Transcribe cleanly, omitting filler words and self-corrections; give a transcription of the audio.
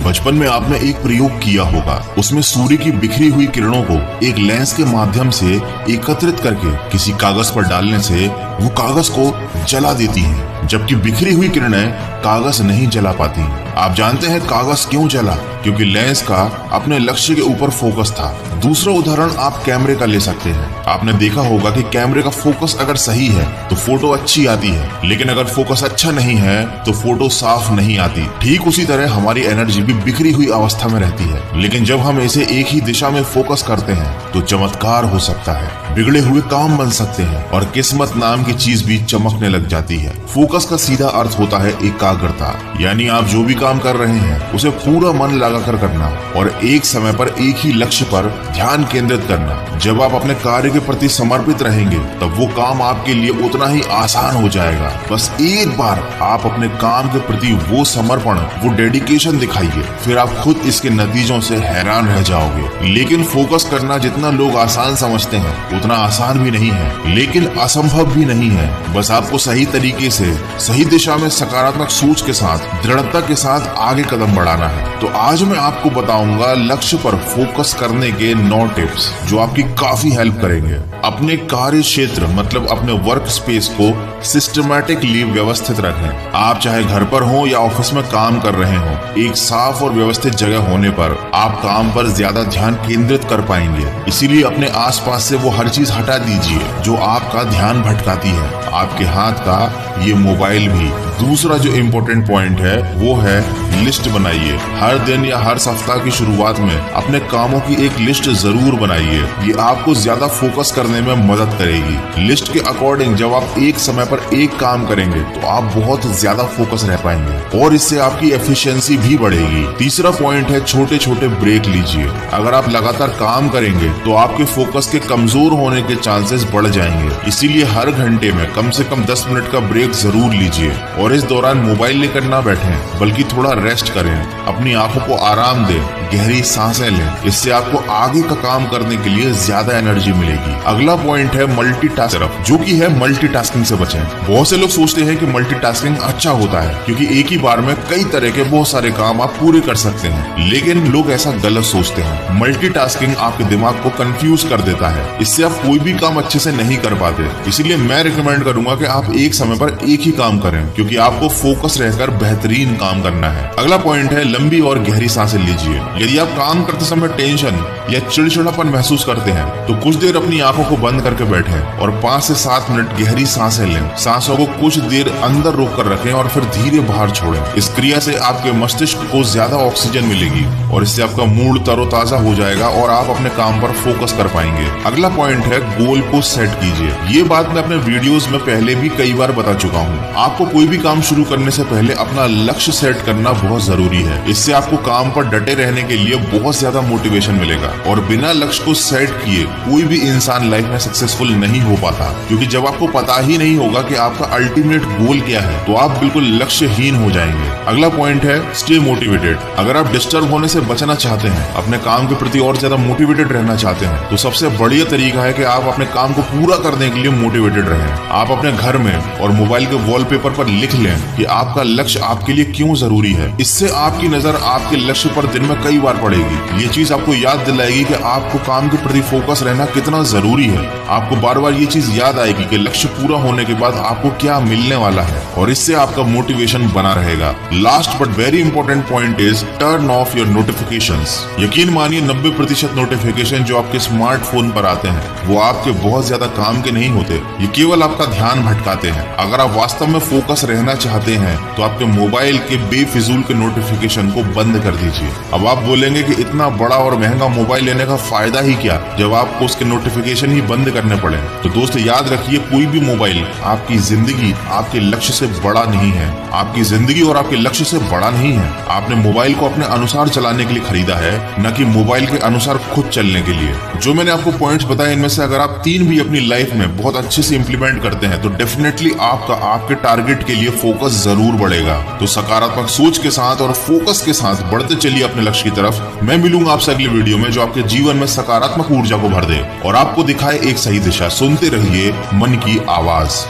बचपन में आपने एक प्रयोग किया होगा, उसमें सूर्य की बिखरी हुई किरणों को एक लेंस के माध्यम से एकत्रित करके किसी कागज पर डालने से वो कागज को जला देती हैं, जबकि बिखरी हुई किरणें कागज नहीं जला पाती। आप जानते हैं कागज क्यों जला? क्योंकि लेंस का अपने लक्ष्य के ऊपर फोकस था। दूसरा उदाहरण आप कैमरे का ले सकते हैं। आपने देखा होगा कि कैमरे का फोकस अगर सही है तो फोटो अच्छी आती है, लेकिन अगर फोकस अच्छा नहीं है तो फोटो साफ नहीं आती। ठीक उसी तरह हमारी एनर्जी भी बिखरी हुई अवस्था में रहती है, लेकिन जब हम इसे एक ही दिशा में फोकस करते हैं तो चमत्कार हो सकता है, बिगड़े हुए काम बन सकते हैं और किस्मत नाम की चीज भी चमकने लग जाती है। फोकस का सीधा अर्थ होता है एकाग्रता, यानी आप जो भी काम कर रहे हैं उसे पूरा मन लगाकर करना और एक समय पर एक ही लक्ष्य पर ध्यान केंद्रित करना। जब आप अपने कार्य के प्रति समर्पित रहेंगे तब वो काम आपके लिए उतना ही आसान हो जाएगा। बस एक बार आप अपने काम के प्रति वो समर्पण, वो डेडिकेशन दिखाइए, फिर आप खुद इसके नतीजों से हैरान रह जाओगे। लेकिन फोकस करना जितना लोग आसान समझते हैं उतना आसान भी नहीं है, लेकिन असंभव भी नहीं है। बस आपको सही तरीके से सही दिशा में सकारात्मक सोच के साथ, दृढ़ता के साथ आगे कदम बढ़ाना है। तो आज मैं आपको बताऊंगा लक्ष्य पर फोकस करने के 9 टिप्स जो आपकी काफी हेल्प करेंगे। अपने कार्य क्षेत्र मतलब अपने वर्क स्पेस को सिस्टमैटिकली व्यवस्थित रखें। आप चाहे घर पर हो या ऑफिस में काम कर रहे हो, एक साफ और व्यवस्थित जगह होने पर आप काम पर ज्यादा ध्यान केंद्रित कर पाएंगे। इसीलिए अपने आसपास से वो हर चीज हटा दीजिए जो आपका ध्यान भटकाती है, आपके हाथ का ये मोबाइल भी। दूसरा जो इम्पोर्टेंट पॉइंट है वो है लिस्ट बनाइए। हर दिन या हर सप्ताह की शुरुआत में अपने कामों की एक लिस्ट जरूर बनाइए। ये आपको ज्यादा फोकस करने में मदद करेगी। लिस्ट के अकॉर्डिंग जब आप एक समय पर एक काम करेंगे तो आप बहुत ज्यादा फोकस रह पाएंगे और इससे आपकी एफिशिएंसी भी बढ़ेगी। तीसरा पॉइंट है छोटे छोटे ब्रेक लीजिए। अगर आप लगातार काम करेंगे तो आपके फोकस के कमजोर होने के चांसेस बढ़ जाएंगे। इसीलिए हर घंटे में कम से कम 10 मिनट का ब्रेक जरूर लीजिए और इस दौरान मोबाइल लेकर ना बैठें, बल्कि थोड़ा रेस्ट करें, अपनी आंखों को आराम दें, गहरी सांसें लें। इससे आपको आगे का काम करने के लिए ज्यादा एनर्जी मिलेगी। अगला पॉइंट है मल्टीटास्किंग, जो कि है मल्टीटास्किंग से बचें। बहुत से लोग सोचते हैं कि मल्टीटास्किंग अच्छा होता है क्योंकि एक ही बार में कई तरह के बहुत सारे काम आप पूरे कर सकते हैं, लेकिन लोग ऐसा गलत सोचते हैं। मल्टीटास्किंग आपके दिमाग को कंफ्यूज कर देता है, इससे आप कोई भी काम अच्छे से नहीं कर पाते। इसलिए मैं रिकमेंड करूंगा कि आप एक समय पर एक ही काम करें, क्योंकि आपको फोकस रहकर बेहतरीन काम करना है। अगला पॉइंट है लंबी और गहरी सांसें लीजिए। यदि आप काम करते समय टेंशन या चिड़चिड़ापन महसूस करते हैं तो कुछ देर अपनी आंखों को बंद करके बैठें और 5 से 7 मिनट गहरी सांसें लें। सांसों को कुछ देर अंदर रोक कर रखें और फिर धीरे बाहर छोड़ें। इस क्रिया से आपके मस्तिष्क को ज्यादा ऑक्सीजन मिलेगी और इससे आपका मूड तरोताजा हो जाएगा और आप अपने काम पर फोकस कर पाएंगे। अगला पॉइंट है गोल को सेट कीजिए। ये बात मैं अपने वीडियोस में पहले भी कई बार बता चुका हूँ। आपको कोई भी काम शुरू करने से पहले अपना लक्ष्य सेट करना बहुत जरूरी है। इससे आपको काम पर डटे रहने के लिए बहुत ज्यादा मोटिवेशन मिलेगा और बिना लक्ष्य को सेट किए कोई भी इंसान लाइफ में सक्सेसफुल नहीं हो पाता, क्योंकि जब आपको पता ही नहीं होगा कि आपका अल्टीमेट गोल क्या है तो आप बिल्कुल लक्ष्यहीन हो जाएंगे। अगला पॉइंट है स्टे मोटिवेटेड। अगर आप डिस्टर्ब होने से बचना चाहते हैं, अपने काम के प्रति और ज्यादा मोटिवेटेड रहना चाहते हैं, तो सबसे बढ़िया तरीका है कि आप अपने काम को पूरा करने के लिए मोटिवेटेड रहें। आप अपने घर में और मोबाइल के वॉलपेपर पर लिख लें कि आपका लक्ष्य आपके लिए क्यों जरूरी है। इससे आपकी नजर आपके लक्ष्य पर दिन में कई बार पड़ेगी। ये चीज आपको याद दिलाएगी कि आपको काम के प्रति फोकस रहना कितना जरूरी है। आपको बार बार ये चीज याद आएगी कि लक्ष्य पूरा होने के बाद आपको क्या मिलने वाला है और इससे आपका मोटिवेशन बना रहेगा। Last but very important point is turn off your notifications. यकीन मानिए 90% नोटिफिकेशन जो आपके स्मार्टफोन पर आते हैं वो आपके बहुत ज्यादा काम के नहीं होते, ये केवल आपका ध्यान भटकाते हैं। अगर आप वास्तव में फोकस रहना चाहते हैं तो आपके मोबाइल के बेफिजूल के नोटिफिकेशन को बंद कर दीजिए। अब आप बोलेंगे कि इतना बड़ा और महंगा मोबाइल लेने का फायदा ही क्या जब आपको उसके नोटिफिकेशन ही बंद करने पड़े। तो दोस्त याद रखिए, कोई भी मोबाइल आपकी जिंदगी आपके लक्ष्य से बड़ा नहीं है। आपकी जिंदगी और आपके लक्ष्य से बड़ा नहीं है। आपने मोबाइल को अपने अनुसार चलाने के लिए खरीदा है, न कि मोबाइल के अनुसार खुद चलने के लिए। जो मैंने आपको पॉइंट्स बताए इनमें से अगर आप 3 भी अपनी लाइफ में बहुत अच्छे से इंप्लीमेंट करते हैं तो डेफिनेटली आपका आपके टारगेट के लिए फोकस जरूर बढ़ेगा। तो सकारात्मक सोच के साथ और फोकस के साथ बढ़ते चलिए अपने लक्ष्य की तरफ। मैं मिलूंगा आपसे अगले वीडियो में जो आपके जीवन में सकारात्मक ऊर्जा को भर दे और आपको दिखाए एक सही दिशा। सुनते रहिए मन की आवाज।